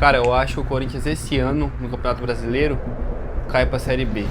Cara, eu acho que o Corinthians esse ano, no Campeonato Brasileiro, cai pra Série B.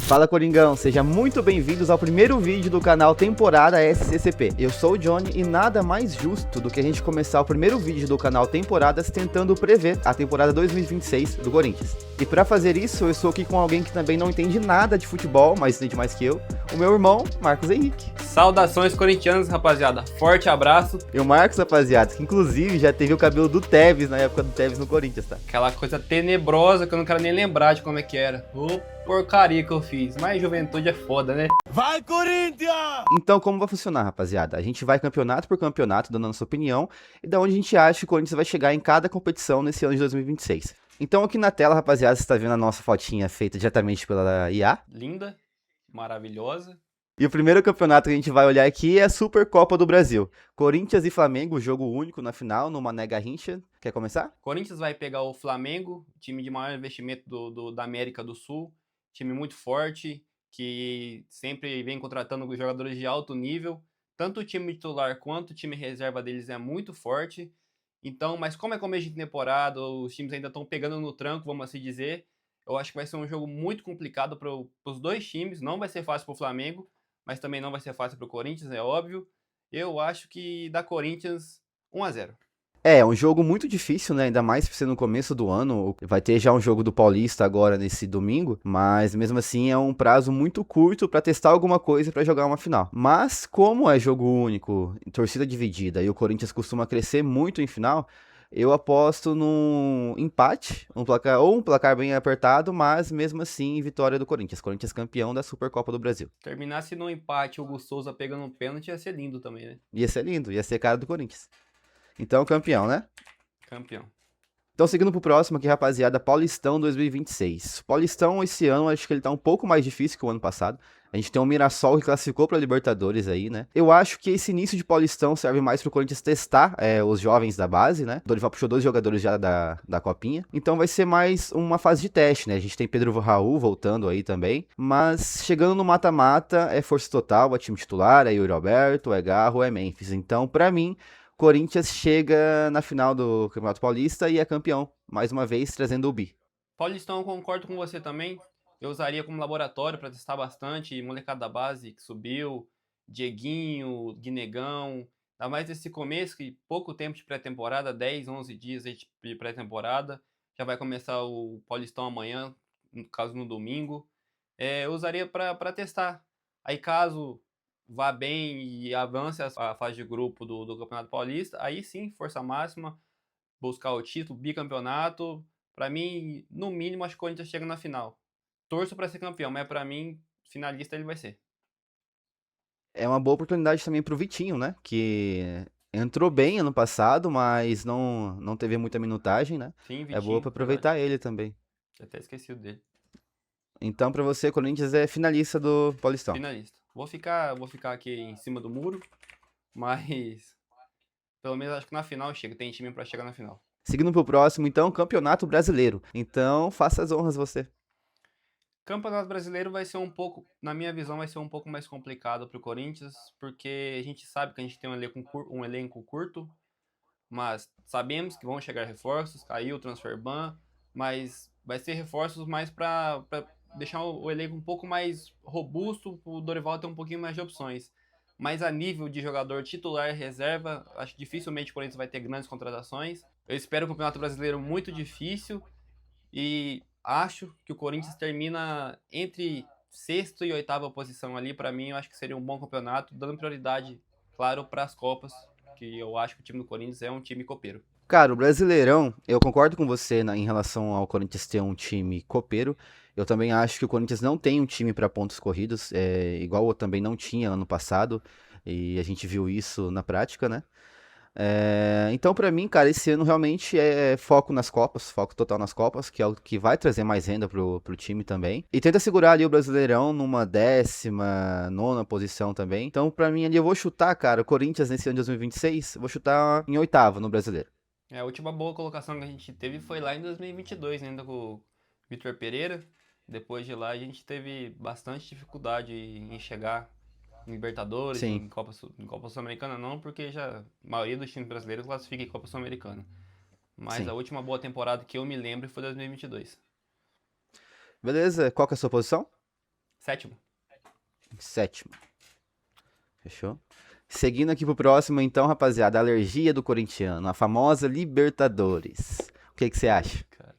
Fala Coringão, sejam muito bem-vindos ao primeiro vídeo do canal Temporada SCCP. Eu sou o Johnny e nada mais justo do que a gente começar o primeiro vídeo do canal Temporadas tentando prever a temporada 2026 do Corinthians. E pra fazer isso, eu estou aqui com alguém que também não entende nada de futebol, mas entende mais que eu, o meu irmão, Marcos Henrique. Saudações corintianos, rapaziada. Forte abraço. E o Marcos, rapaziada, que inclusive já teve o cabelo do Tevez na época do Tevez no Corinthians, tá? Aquela coisa tenebrosa que eu não quero nem lembrar de como é que era. Ô, porcaria que eu fiz. Mas juventude é foda, né? Vai, Corinthians! Então, como vai funcionar, rapaziada? A gente vai campeonato por campeonato, dando a nossa opinião, e da onde a gente acha que o Corinthians vai chegar em cada competição nesse ano de 2026. Então, aqui na tela, rapaziada, você está vendo a nossa fotinha feita diretamente pela IA. Linda, maravilhosa. E o primeiro campeonato que a gente vai olhar aqui é a Supercopa do Brasil. Corinthians e Flamengo, jogo único na final, no Mané Garrincha. Quer começar? Corinthians vai pegar o Flamengo, time de maior investimento da América do Sul. Time muito forte, que sempre vem contratando jogadores de alto nível. Tanto o time titular quanto o time reserva deles é muito forte. Então, mas como é começo de temporada, os times ainda estão pegando no tranco, vamos assim dizer. Eu acho que vai ser um jogo muito complicado para os dois times. Não vai ser fácil para o Flamengo, mas também não vai ser fácil para o Corinthians, é óbvio. Eu acho que dá Corinthians 1-0. É um jogo muito difícil, né? Ainda mais por ser no começo do ano. Vai ter já um jogo do Paulista agora nesse domingo, mas mesmo assim é um prazo muito curto pra testar alguma coisa pra jogar uma final. Mas como é jogo único, torcida dividida e o Corinthians costuma crescer muito em final, eu aposto num empate, um placar bem apertado, mas mesmo assim vitória do Corinthians. Corinthians campeão da Supercopa do Brasil. Terminasse no empate, o Hugo Souza pegando um pênalti ia ser lindo também, né? Ia ser lindo, ia ser cara do Corinthians. Então, campeão, né? Campeão. Então, seguindo pro próximo aqui, rapaziada, Paulistão 2026. Paulistão, esse ano, acho que ele tá um pouco mais difícil que o ano passado. A gente tem o Mirassol que classificou pra Libertadores aí, né? Eu acho que esse início de Paulistão serve mais pro Corinthians testar os jovens da base, né? O Dorival puxou 2 jogadores já da Copinha. Então vai ser mais uma fase de teste, né? A gente tem Pedro Raul voltando aí também. Mas chegando no mata-mata, é força total, é time titular, é Yuri Alberto, é Garro, é Memphis. Então, pra mim, Corinthians chega na final do Campeonato Paulista e é campeão, mais uma vez trazendo o bi. Paulistão, eu concordo com você também. Eu usaria como laboratório para testar bastante molecada da base que subiu, Dieguinho, Guinegão. Ainda mais nesse começo, que pouco tempo de pré-temporada, 10, 11 dias de pré-temporada. Já vai começar o Paulistão amanhã, no caso no domingo. Eu usaria para testar. Aí caso vá bem e avance a fase de grupo do Campeonato Paulista, aí sim, força máxima, buscar o título, bicampeonato. Pra mim, no mínimo, acho que o Corinthians chega na final. Torço pra ser campeão, mas pra mim, finalista ele vai ser. É uma boa oportunidade também pro Vitinho, né? Que entrou bem ano passado, mas não teve muita minutagem, né? Sim, É boa Vitinho, pra verdade. aproveitar ele também. Eu até esqueci o dele. Então, pra você, Corinthians é finalista do Paulistão. Finalista. Vou ficar aqui em cima do muro, mas pelo menos acho que na final chega. Tem time pra chegar na final. Seguindo pro próximo, então, Campeonato Brasileiro. Então, faça as honras você. Campeonato Brasileiro vai ser um pouco, na minha visão, vai ser um pouco mais complicado pro Corinthians, porque a gente sabe que a gente tem um elenco curto, mas sabemos que vão chegar reforços, caiu o transfer ban, mas vai ser reforços mais para deixar o elenco um pouco mais robusto, o Dorival ter um pouquinho mais de opções. Mas a nível de jogador titular e reserva, acho que dificilmente o Corinthians vai ter grandes contratações. Eu espero o Campeonato Brasileiro muito difícil e acho que o Corinthians termina entre sexta e oitava posição ali. Para mim, eu acho que seria um bom campeonato, dando prioridade, claro, para as Copas, que eu acho que o time do Corinthians é um time copeiro. Cara, o Brasileirão, eu concordo com você em relação ao Corinthians ter um time copeiro. Eu também acho que o Corinthians não tem um time para pontos corridos, igual eu também não tinha ano passado, e a gente viu isso na prática, né? Então, pra mim, cara, esse ano realmente é foco nas Copas, foco total nas Copas, que é o que vai trazer mais renda pro time também. E tenta segurar ali o Brasileirão numa 19ª posição também. Então, pra mim ali, eu vou chutar, cara, o Corinthians nesse ano de 2026, eu vou chutar em oitavo no Brasileiro. A última boa colocação que a gente teve foi lá em 2022, ainda com o Vitor Pereira. Depois de lá, a gente teve bastante dificuldade em chegar em Libertadores, Sim, Em Copa Sul-Americana não, porque já a maioria dos times brasileiros classifica em Copa Sul-Americana. Mas a sim. última boa temporada que eu me lembro foi 2022. Beleza, qual que é a sua posição? Sétimo. Sétimo. Fechou? Seguindo aqui pro próximo, então, rapaziada, a alergia do corintiano, a famosa Libertadores. O que que você acha? Cara.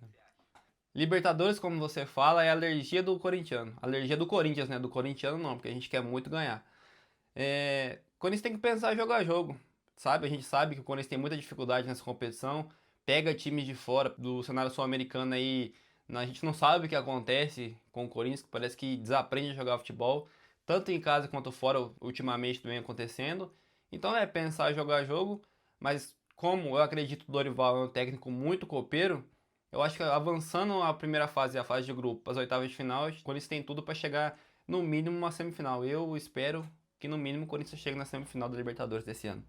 Libertadores, como você fala, é a alergia do corintiano. Alergia do Corinthians, né? Do corintiano não, porque a gente quer muito ganhar. O Corinthians tem que pensar em jogar jogo, sabe? A gente sabe que o Corinthians tem muita dificuldade nessa competição, pega times de fora do cenário sul-americano aí, a gente não sabe o que acontece com o Corinthians, que parece que desaprende a jogar futebol, tanto em casa quanto fora, ultimamente vem acontecendo. Então é pensar em jogar jogo, mas como eu acredito que o Dorival é um técnico muito copeiro, eu acho que avançando a primeira fase, a fase de grupo, as oitavas de final, o Corinthians tem tudo para chegar no mínimo uma semifinal. Eu espero que no mínimo o Corinthians chegue na semifinal da Libertadores desse ano.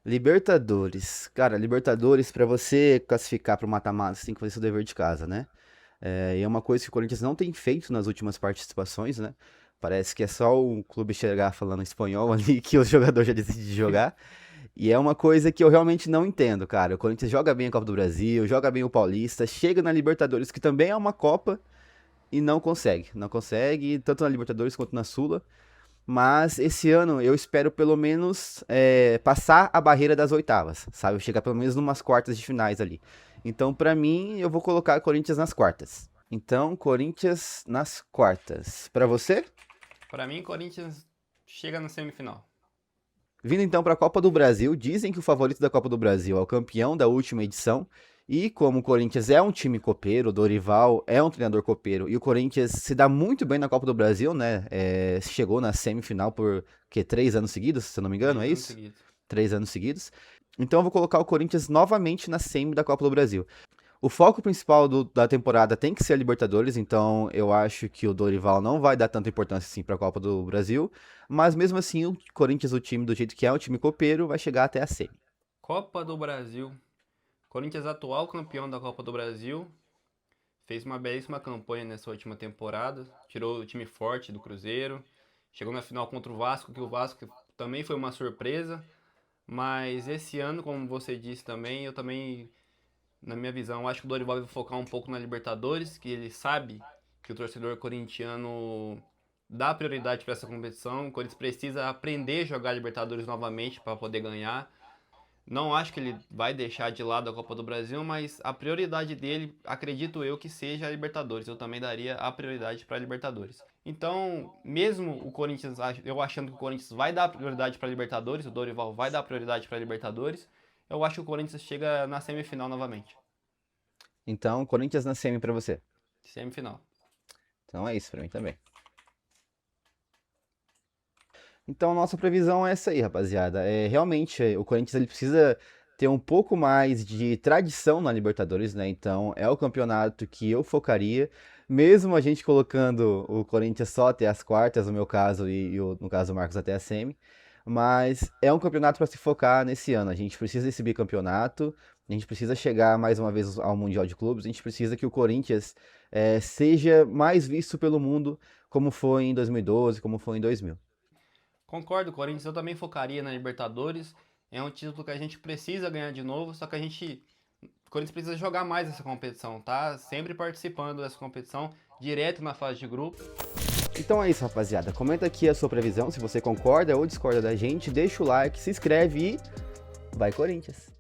Libertadores. Cara, Libertadores, pra você classificar pro mata-mata, você tem que fazer seu dever de casa, né? E é uma coisa que o Corinthians não tem feito nas últimas participações, né? Parece que é só o clube chegar falando espanhol ali que o jogador já decide de jogar. E é uma coisa que eu realmente não entendo, cara. O Corinthians joga bem a Copa do Brasil, joga bem o Paulista, chega na Libertadores, que também é uma Copa, e não consegue. Não consegue, tanto na Libertadores quanto na Sula. Mas esse ano eu espero pelo menos passar a barreira das oitavas, sabe? Chegar pelo menos numas quartas de finais ali. Então, pra mim, eu vou colocar Corinthians nas quartas. Então, Corinthians nas quartas. Pra você? Para mim, o Corinthians chega na semifinal. Vindo então para a Copa do Brasil, dizem que o favorito da Copa do Brasil é o campeão da última edição. E como o Corinthians é um time copeiro, o Dorival é um treinador copeiro, e o Corinthians se dá muito bem na Copa do Brasil, né? Chegou na semifinal por 3 anos seguidos, se eu não me engano, é 3 anos isso? seguidos. 3 anos seguidos. Então eu vou colocar o Corinthians novamente na semi da Copa do Brasil. O foco principal da temporada tem que ser a Libertadores, então eu acho que o Dorival não vai dar tanta importância assim para a Copa do Brasil, mas mesmo assim o Corinthians, o time do jeito que é, um time copeiro, vai chegar até a semi. Copa do Brasil. Corinthians, atual campeão da Copa do Brasil, fez uma belíssima campanha nessa última temporada, tirou o time forte do Cruzeiro, chegou na final contra o Vasco, que o Vasco também foi uma surpresa, mas esse ano, como você disse também, eu também, na minha visão, acho que o Dorival vai focar um pouco na Libertadores, que ele sabe que o torcedor corintiano dá prioridade para essa competição, o Corinthians precisa aprender a jogar Libertadores novamente para poder ganhar. Não acho que ele vai deixar de lado a Copa do Brasil, mas a prioridade dele, acredito eu, que seja a Libertadores. Eu também daria a prioridade para a Libertadores. Então, mesmo o Corinthians, eu achando que o Corinthians vai dar prioridade para a Libertadores, o Dorival vai dar prioridade para a Libertadores, eu acho que o Corinthians chega na semifinal novamente. Então, Corinthians na semi para você. Semifinal. Então é isso para mim também. Então, nossa previsão é essa aí, rapaziada. Realmente, o Corinthians ele precisa ter um pouco mais de tradição na Libertadores, né? Então, é o campeonato que eu focaria, mesmo a gente colocando o Corinthians só até as quartas, no meu caso, no caso do Marcos até a semi. Mas é um campeonato para se focar nesse ano. A gente precisa desse bicampeonato, a gente precisa chegar mais uma vez ao Mundial de Clubes, a gente precisa que o Corinthians seja mais visto pelo mundo, como foi em 2012, como foi em 2000. Concordo, Corinthians, eu também focaria na Libertadores. É um título que a gente precisa ganhar de novo, só que o Corinthians precisa jogar mais essa competição, tá? Sempre participando dessa competição, direto na fase de grupo. Então é isso, rapaziada. Comenta aqui a sua previsão, se você concorda ou discorda da gente, deixa o like, se inscreve e vai Corinthians!